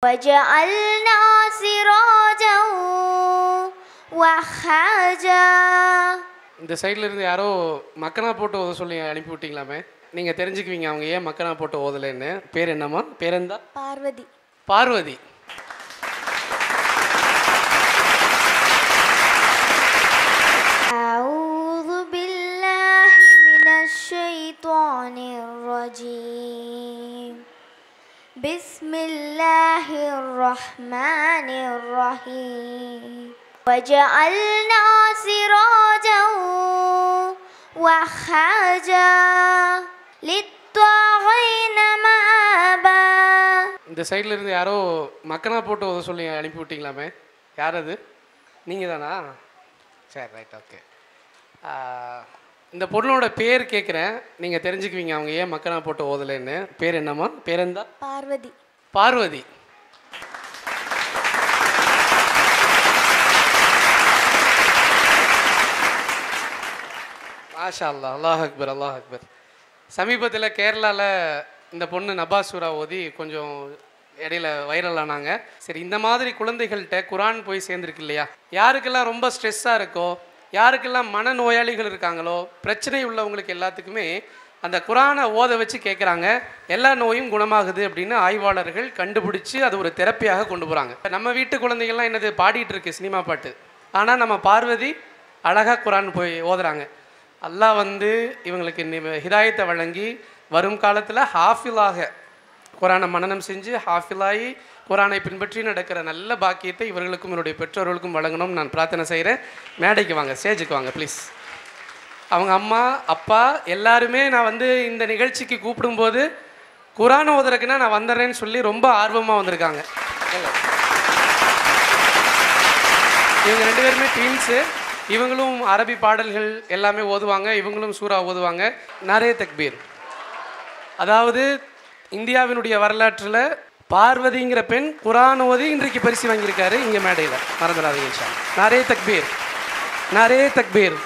وجعلنا سراجا وهاجا. இந்த சைடில் இருந்து யாரோ மக்கனா போட்டு ஓத சொல்லி அனுப்பி விட்டீங்களாமே, நீங்கள் தெரிஞ்சுக்குவீங்க அவங்க ஏன் மக்கனா போட்டு ஓதலைன்னு. பேர் என்னம்மா? பேர் என்ன? பார்வதி. பார்வதி. أعوذ بالله من الشيطان الرجيم. بسم الله الرحمن الرحيم. وجعلنا سراجا وهاجا للطاغين مآبا. இந்த சைடில் இருந்து யாரோ மக்கனா போட்டு ஓத சொல்லி அனுப்பி விட்டீங்களாமே, யார் அது? நீங்கள் தானா? சரி, ரைட், ஓகே. இந்த பொண்ணோட பேர் கேட்குறேன், நீங்கள் தெரிஞ்சுக்குவீங்க அவங்க ஏன் மக்கனா போட்டு ஓதலைன்னு. பேர் என்னம்மா? பேர் என்ன? பார்வதி. பார்வதி. மாஷா அல்லாஹ், அல்லாஹ் அக்பர், அல்லாஹ் அக்பர். சமீபத்தில் கேரளாவில் இந்த பொண்ணு நபாசூரா ஓதி கொஞ்சம் இடையில வைரல் ஆனாங்க. சரி, இந்த மாதிரி குழந்தைகள்கிட்ட குரான் போய் சேர்ந்துருக்கு இல்லையா? யாருக்கெல்லாம் ரொம்ப ஸ்ட்ரெஸ்ஸாக இருக்கோ, யாருக்கெல்லாம் மனநோயாளிகள் இருக்காங்களோ, பிரச்சனை உள்ளவங்களுக்கு எல்லாத்துக்குமே அந்த குரானை ஓத வச்சு கேட்குறாங்க. எல்லா நோயும் குணமாகுது அப்படின்னு ஆய்வாளர்கள் கண்டுபிடிச்சி அது ஒரு தெரப்பியாக கொண்டு போகிறாங்க. நம்ம வீட்டு குழந்தைகள்லாம் என்னது பாடிட்டு இருக்கு சினிமா பாட்டு, ஆனால் நம்ம பார்வதி அழகாக குரான் போய் ஓதுறாங்க. அல்லாஹ் இவங்களுக்கு ஹிதாயத்தை வழங்கி வரும் காலத்தில் ஹாஃபிலாக குரானை மனனம் செஞ்சு ஹாஃபிலாகி குரானை பின்பற்றி நடக்கிற நல்ல பாக்கியத்தை இவர்களுக்கும் என்னுடைய பெற்றோர்களுக்கும் வழங்கணும்னு நான் பிரார்த்தனை செய்கிறேன். மேடைக்கு வாங்க, ஸ்டேஜுக்கு வாங்க ப்ளீஸ். அவங்க அம்மா அப்பா எல்லாருமே நான் இந்த நிகழ்ச்சிக்கு கூப்பிடும்போது குரான் ஓதுறதுக்குன்னா நான் வந்துடுறேன்னு சொல்லி ரொம்ப ஆர்வமாக வந்திருக்காங்க. இவங்க 2 பேருமே ட்வின்ஸு. இவங்களும் அரபி பாடல்கள் எல்லாமே ஓதுவாங்க, இவங்களும் சூரா ஓதுவாங்க. நாரே தக்பீர். அதாவது இந்தியாவினுடைய வரலாற்றில் பார்வதிங்கிற பெண் குரான் ஓதி இன்றைக்கு பரிசு வாங்கியிருக்காரு இங்கே மேடையில், மறந்துடாதீங்க இன்ஷா அல்லாஹ். நாரே தக்பீர், நாரே தக்பீர்,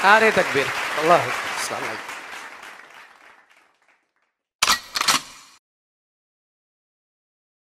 நாரே தக்பீர். அல்லாஹ். அஸ்ஸலாமு அலைக்கும்.